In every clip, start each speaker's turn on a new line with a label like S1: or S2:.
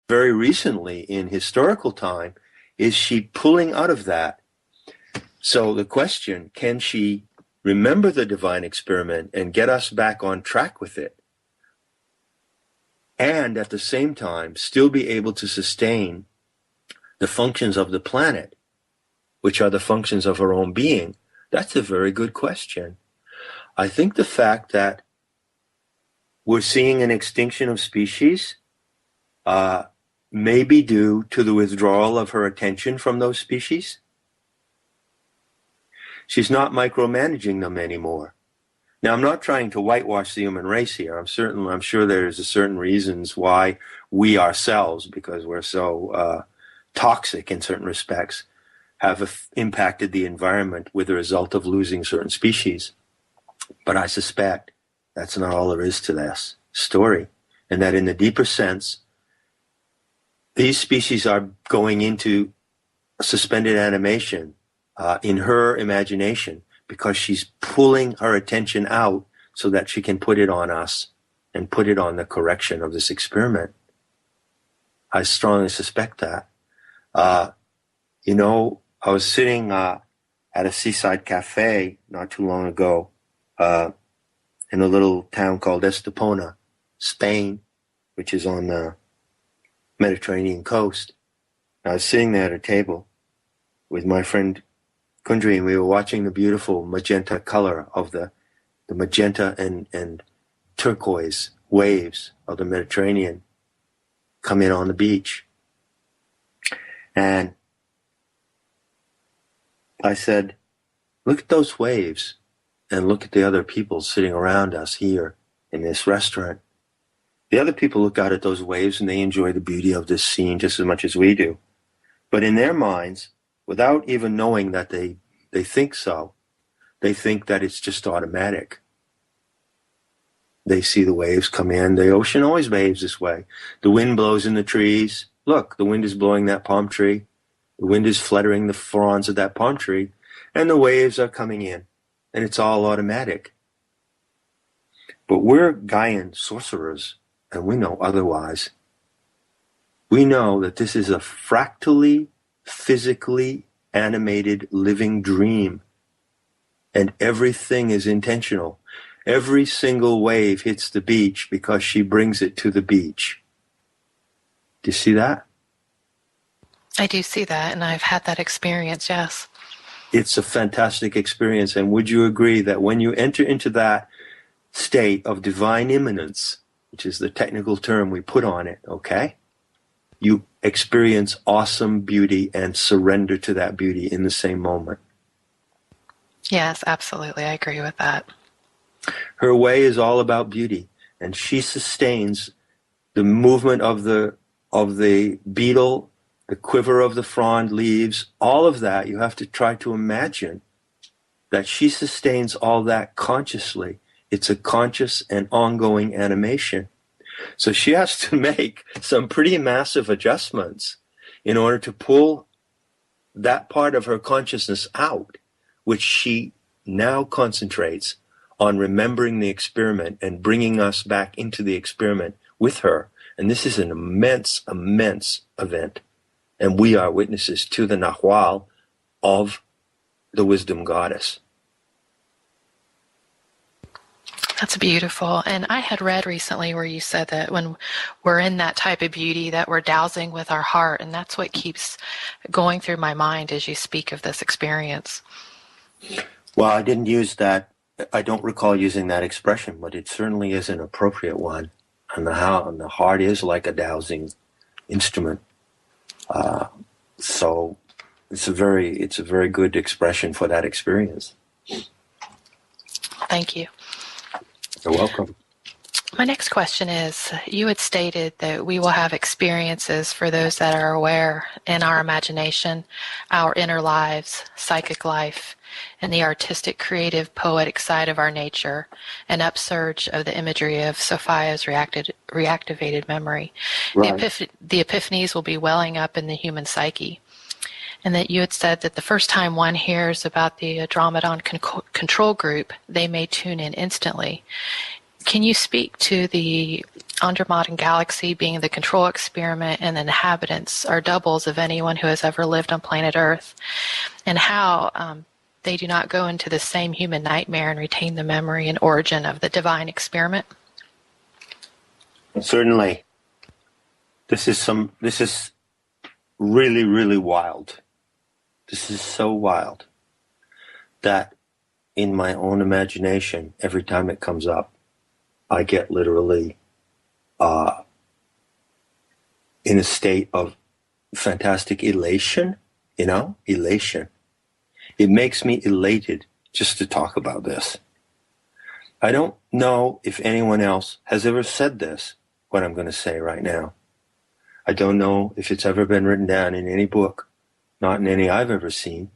S1: very recently in historical time, is she pulling out of that? So the question, can she remember the divine experiment and get us back on track with it? And at the same time, still be able to sustain the functions of the planet, which are the functions of her own being? That's a very good question. I think the fact that we're seeing an extinction of species may be due to the withdrawal of her attention from those species. She's not micromanaging them anymore. Now, I'm not trying to whitewash the human race here. I'm sure there's a certain reasons why we ourselves, because we're so toxic in certain respects, have impacted the environment with the result of losing certain species. But I suspect that's not all there is to this story, and that in the deeper sense, these species are going into suspended animation in her imagination, because she's pulling her attention out so that she can put it on us and put it on the correction of this experiment. I strongly suspect that. I was sitting at a seaside cafe not too long ago in a little town called Estepona, Spain, which is on the Mediterranean coast. I was sitting there at a table with my friend Kundri, and we were watching the beautiful magenta color of the magenta and turquoise waves of the Mediterranean come in on the beach. And I said, look at those waves and look at the other people sitting around us here in this restaurant. The other people look out at those waves and they enjoy the beauty of this scene just as much as we do. But in their minds, without even knowing that they think so, they think that it's just automatic. They see the waves come in. The ocean always behaves this way. The wind blows in the trees. Look, the wind is blowing that palm tree. The wind is fluttering the fronds of that palm tree, and the waves are coming in, and it's all automatic. But we're Gaian sorcerers, and we know otherwise. We know that this is a fractally, physically animated living dream, and everything is intentional. Every single wave hits the beach because she brings it to the beach. Do you see that?
S2: I do see that, and I've had that experience, yes.
S1: It's a fantastic experience, and would you agree that when you enter into that state of divine immanence, which is the technical term we put on it, okay, you experience awesome beauty and surrender to that beauty in the same moment.
S2: Yes, absolutely. I agree with that.
S1: Her way is all about beauty, and she sustains the movement of the beetle, the quiver of the frond leaves, all of that. You have to try to imagine that she sustains all that consciously. It's a conscious and ongoing animation. So she has to make some pretty massive adjustments in order to pull that part of her consciousness out, which she now concentrates on remembering the experiment and bringing us back into the experiment with her. And this is an immense, immense event. And we are witnesses to the Nahual of the wisdom goddess.
S2: That's beautiful. And I had read recently where you said that when we're in that type of beauty, that we're dowsing with our heart. And that's what keeps going through my mind as you speak of this experience.
S1: Well, I didn't use that. I don't recall using that expression, but it certainly is an appropriate one. And the heart is like a dowsing instrument. So it's a very good expression for that experience.
S2: Thank you.
S1: You're welcome.
S2: My next question is, you had stated that we will have experiences for those that are aware in our imagination, our inner lives, psychic life, and the artistic, creative, poetic side of our nature, an upsurge of the imagery of Sophia's reactivated memory.
S1: Right.
S2: The epiphanies will be welling up in the human psyche. And that you had said that the first time one hears about the Andromedon control group, they may tune in instantly. Can you speak to the Andromeda Galaxy being the control experiment, and the inhabitants are doubles of anyone who has ever lived on planet Earth, and how they do not go into the same human nightmare and retain the memory and origin of the divine experiment?
S1: Certainly. This is really, really wild. This is so wild that in my own imagination, every time it comes up, I get literally in a state of fantastic elation, elation. It makes me elated just to talk about this. I don't know if anyone else has ever said this, what I'm going to say right now. I don't know if it's ever been written down in any book, not in any I've ever seen,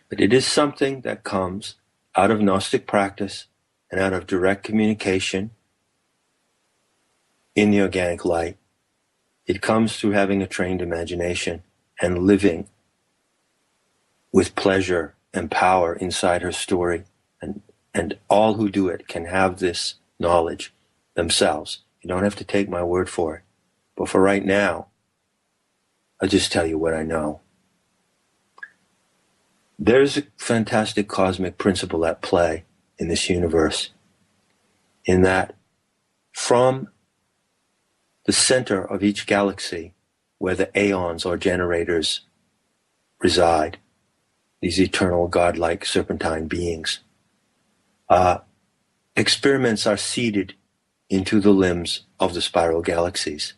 S1: but it is something that comes out of Gnostic practice and out of direct communication in the organic light. It comes through having a trained imagination and living with pleasure and power inside her story. And all who do it can have this knowledge themselves. You don't have to take my word for it. But for right now, I'll just tell you what I know. There's a fantastic cosmic principle at play in this universe, in that from the center of each galaxy, where the aeons or generators reside, these eternal godlike serpentine beings, experiments are seeded into the limbs of the spiral galaxies.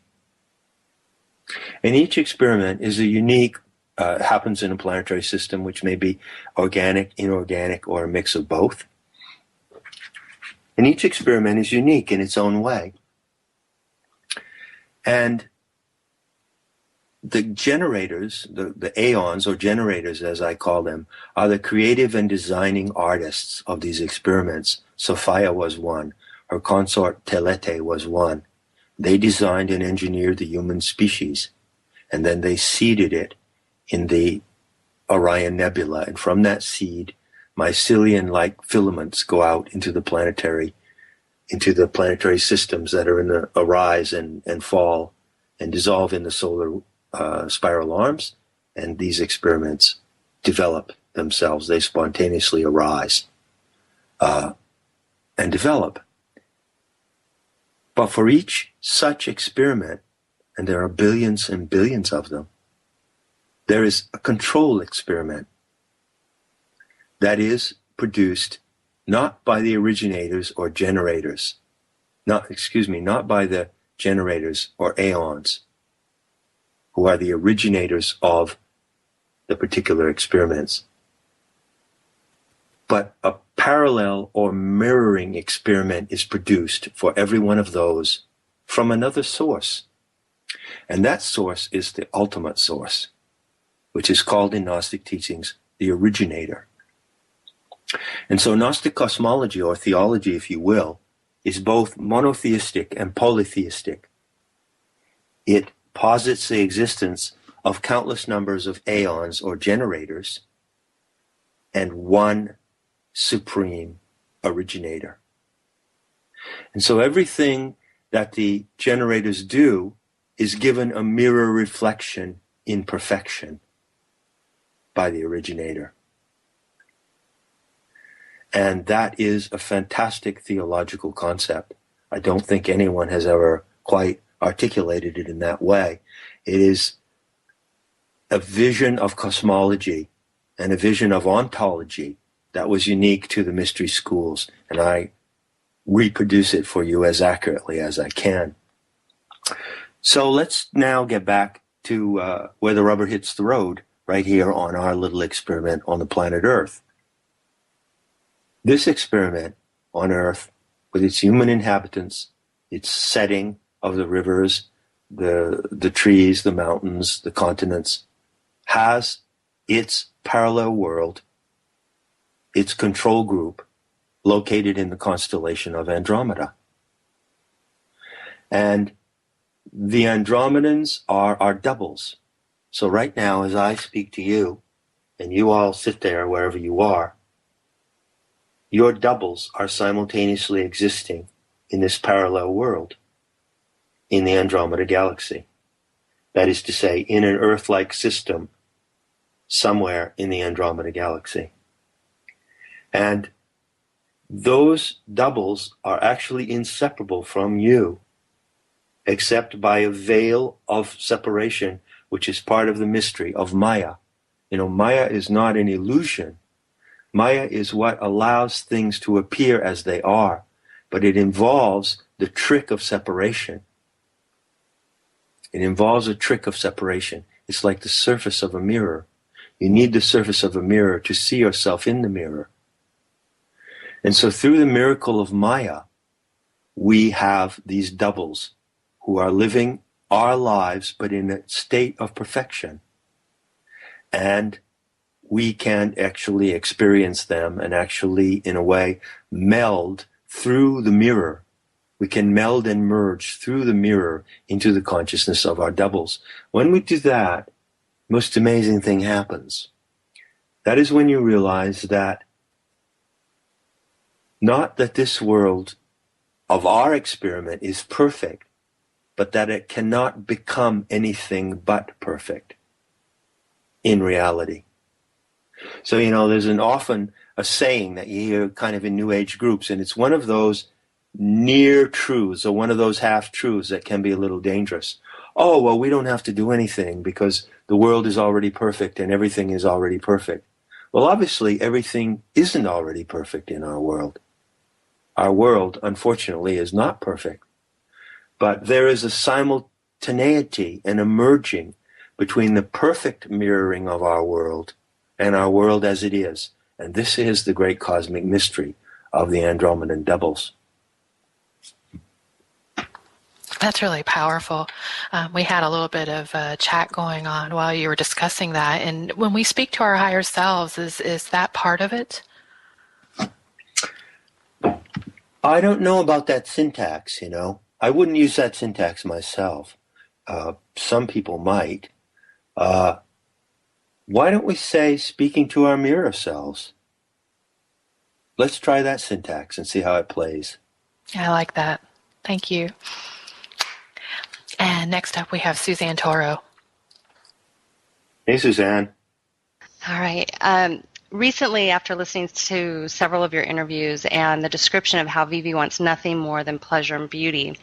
S1: And each experiment is a unique, happens in a planetary system, which may be organic, inorganic, or a mix of both. And each experiment is unique in its own way. And the generators, the aeons or generators as I call them, are the creative and designing artists of these experiments. Sophia was one. Her consort Telete was one. They designed and engineered the human species, and then they seeded it in the Orion Nebula. And from that seed, mycelium-like filaments go out into the planetary systems that are in the arise and fall and dissolve in the solar spiral arms, and these experiments develop themselves. They spontaneously arise and develop. But for each such experiment, and there are billions and billions of them, there is a control experiment that is produced not by the originators or generators, not by the generators or aeons, who are the originators of the particular experiments, but a parallel or mirroring experiment is produced for every one of those from another source. And that source is the ultimate source, which is called in Gnostic teachings the originator. And so Gnostic cosmology, or theology, if you will, is both monotheistic and polytheistic. It posits the existence of countless numbers of aeons or generators and one supreme originator. And so everything that the generators do is given a mirror reflection in perfection by the originator. And that is a fantastic theological concept. I don't think anyone has ever quite articulated it in that way. It is a vision of cosmology and a vision of ontology that was unique to the mystery schools, and I reproduce it for you as accurately as I can. So let's now get back to where the rubber hits the road, right here on our little experiment on the planet Earth. This experiment on Earth, with its human inhabitants, its setting of the rivers, the trees, the mountains, the continents, has its parallel world, its control group, located in the constellation of Andromeda. And the Andromedans are our doubles. So right now, as I speak to you, and you all sit there wherever you are, your doubles are simultaneously existing in this parallel world. in the Andromeda Galaxy. That is to say, in an Earth-like system somewhere in the Andromeda Galaxy. And those doubles are actually inseparable from you, except by a veil of separation, which is part of the mystery of Maya. You know, Maya is not an illusion. Maya is what allows things to appear as they are, but it involves the trick of separation. It involves a trick of separation. It's like the surface of a mirror. You need the surface of a mirror to see yourself in the mirror. And so through the miracle of Maya, we have these doubles who are living our lives, but in a state of perfection. And we can actually experience them and actually, in a way, meld through the mirror. We can meld and merge through the mirror into the consciousness of our doubles. When we do that, most amazing thing happens. That is when you realize that not that this world of our experiment is perfect, but that it cannot become anything but perfect in reality. So, you know, there's often a saying that you hear kind of in New Age groups, and it's one of those near truths or one of those half truths that can be a little dangerous. Oh, well, we don't have to do anything because the world is already perfect and everything is already perfect. Well, obviously, everything isn't already perfect in our world. Our world, unfortunately, is not perfect. But there is a simultaneity and a merging between the perfect mirroring of our world and our world as it is. And this is the great cosmic mystery of the Andromedan doubles.
S2: That's really powerful. We had a little bit of chat going on while you were discussing that. And when we speak to our higher selves, is that part of it?
S1: I don't know about that syntax, you know. I wouldn't use that syntax myself. Some people might. Why don't we say speaking to our mirror selves? Let's try that syntax and see how it plays.
S2: I like that. Thank you. And next up we have Suzanne Toro.
S1: Hey, Suzanne.
S3: All right. Recently, after listening to several of your interviews and the description of how Vivi wants nothing more than pleasure and beauty,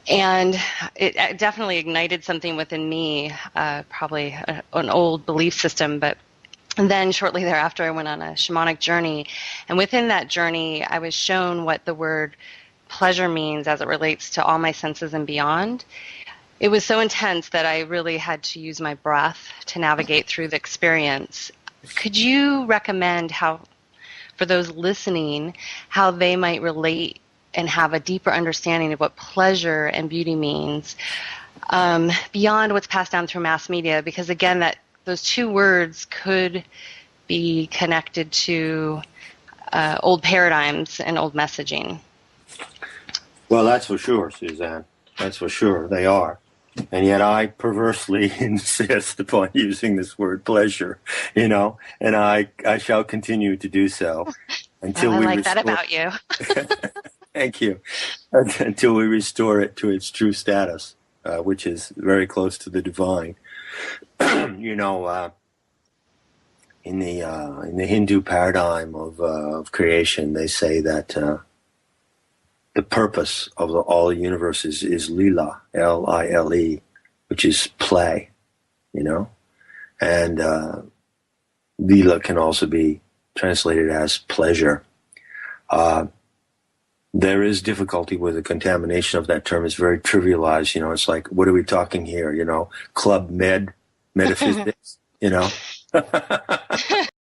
S3: and it definitely ignited something within me, probably an old belief system, but then shortly thereafter I went on a shamanic journey, and within that journey I was shown what the word pleasure means as it relates to all my senses and beyond. It was so intense that I really had to use my breath to navigate through the experience. Could you recommend how, for those listening, how they might relate and have a deeper understanding of what pleasure and beauty means beyond what's passed down through mass media? Because again, that those two words could be connected to old paradigms and old messaging.
S1: Well, that's for sure, Suzanne. That's for sure. They are. And yet I perversely insist upon using this word pleasure, you know, and I shall continue to do so until
S3: I
S1: we
S3: like
S1: restore...
S3: that about you.
S1: Thank you. Until we restore it to its true status, which is very close to the divine. You know, in the Hindu paradigm of creation, they say that the purpose of all universes is lila, L-I-L-E, which is play, you know? And lila can also be translated as pleasure. There is difficulty with the contamination of that term. It's very trivialized, you know? It's like, what are we talking here, you know? Club metaphysics, you know?